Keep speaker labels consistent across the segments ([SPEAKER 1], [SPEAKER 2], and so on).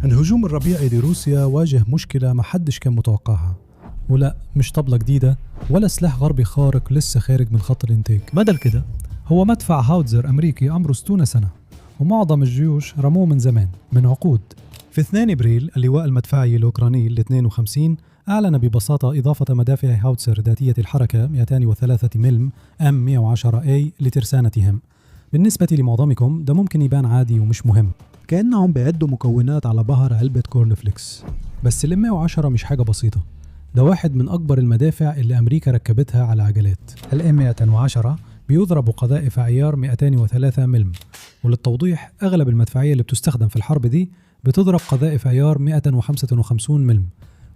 [SPEAKER 1] الهجوم الربيعي لروسيا واجه مشكلة ما حدش كان متوقعها، ولا مش طبلة جديدة ولا سلاح غربي خارق لسه خارج من خط الانتاج. بدل كده هو مدفع هاوتزر أمريكي عمره 60 سنة، ومعظم الجيوش رموه من زمان، من عقود. في 2 إبريل اللواء المدفعي الأوكراني ال 52 أعلن ببساطة إضافة مدافع هاوتزر ذاتية الحركة 203 ملم M110A لترسانتهم. بالنسبة لمعظمكم ده ممكن يبان عادي ومش مهم، كأنهم بيعدوا مكونات على ظهر علبة كورنفليكس. بس ال 110 مش حاجة بسيطة، ده واحد من أكبر المدافع اللي أمريكا ركبتها على عجلات. ال 110 بيضربوا قذائف عيار 203 ملم، وللتوضيح أغلب المدفعية اللي بتستخدم في الحرب دي بتضرب قذائف عيار 155 ملم،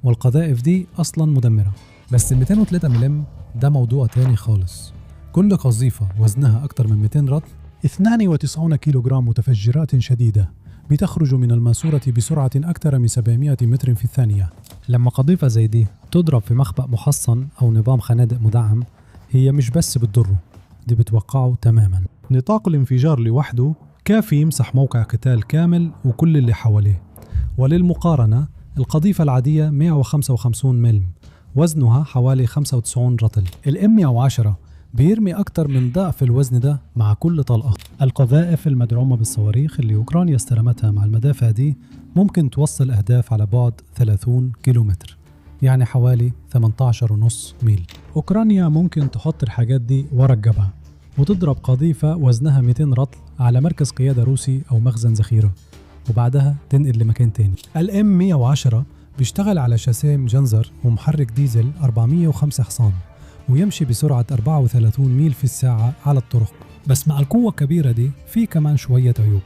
[SPEAKER 1] والقذائف دي أصلا مدمرة. بس ال 203 ملم ده موضوع تاني خالص. كل قذيفة وزنها أكتر من 200 رطل، 92 كيلوغرام متفجرات شديدة بتخرج من الماسورة بسرعة أكثر من 700 متر في الثانية. لما قذيفة زي دي تضرب في مخبأ محصن أو نظام خنادق مدعم، هي مش بس بتضره، دي بتوقعه تماما. نطاق الانفجار لوحده كافي يمسح موقع قتال كامل وكل اللي حواليه. وللمقارنة القذيفة العادية 155 ملم وزنها حوالي 95 رطل. الام 110 بيرمي أكتر من ضعف الوزن ده مع كل طلقة. القذائف المدعومة بالصواريخ اللي أوكرانيا استلمتها مع المدافع دي ممكن توصل أهداف على بعد 30 كيلومتر، يعني حوالي 18.5 ميل. أوكرانيا ممكن تحط الحاجات دي ورا الجبهة وتضرب قذيفة وزنها 200 رطل على مركز قيادة روسي أو مخزن ذخيرة، وبعدها تنقل لمكان تاني. الام 110 بيشتغل على شاسيه مجنزر ومحرك ديزل 405 حصان، ويمشي بسرعة 34 ميل في الساعة على الطرق. بس مع القوة الكبيرة دي في كمان شوية عيوب،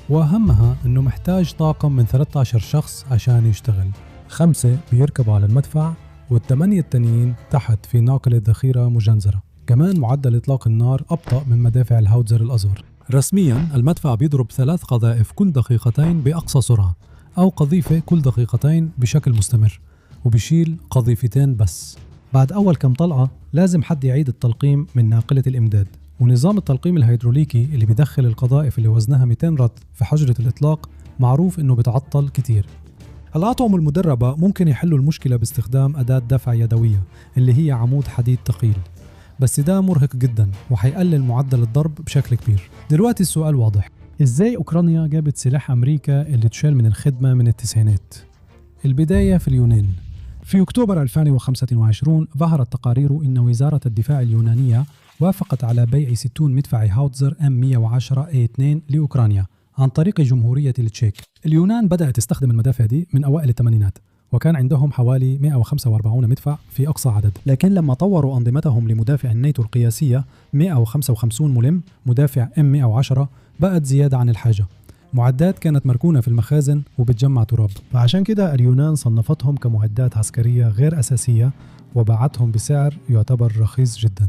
[SPEAKER 1] وأهمها أنه محتاج طاقم من 13 شخص عشان يشتغل. 5 بيركبوا على المدفع وال8 التانيين تحت في ناقلة ذخيرة مجنزرة. كمان معدل إطلاق النار أبطأ من مدافع الهاوتزر الأصغر. رسمياً المدفع بيضرب 3 قذائف كل دقيقتين بأقصى سرعة، أو قذيفة كل دقيقتين بشكل مستمر، وبيشيل قذيفتين بس. بعد أول كم طلقة لازم حد يعيد التلقيم من ناقلة الإمداد، ونظام التلقيم الهيدروليكي اللي بيدخل القذائف اللي وزنها 200 رطل في حجرة الإطلاق معروف إنه بتعطل كتير. الأطقم المدربة ممكن يحلوا المشكلة باستخدام أداة دفع يدوية اللي هي عمود حديد ثقيل، بس ده مرهق جدا وحيقلل معدل الضرب بشكل كبير. دلوقتي السؤال واضح، إزاي أوكرانيا جابت سلاح أمريكا اللي تشال من الخدمة من التسعينات؟ البداية في اليونان. في أكتوبر 2025 ظهرت تقارير إن وزارة الدفاع اليونانية وافقت على بيع 60 مدفع هاوتزر M110A2 لأوكرانيا عن طريق جمهورية التشيك. اليونان بدأت تستخدم المدافع دي من أوائل الثمانينات، وكان عندهم حوالي 145 مدفع في أقصى عدد. لكن لما طوروا أنظمتهم لمدافع الناتو القياسية 155 ملم مدافع M110 بقت زيادة عن الحاجة. معدات كانت مركونة في المخازن وبتجمع تراب، فعشان كده اليونان صنفتهم كمعدات عسكرية غير أساسية وباعتهم بسعر يعتبر رخيص جدا.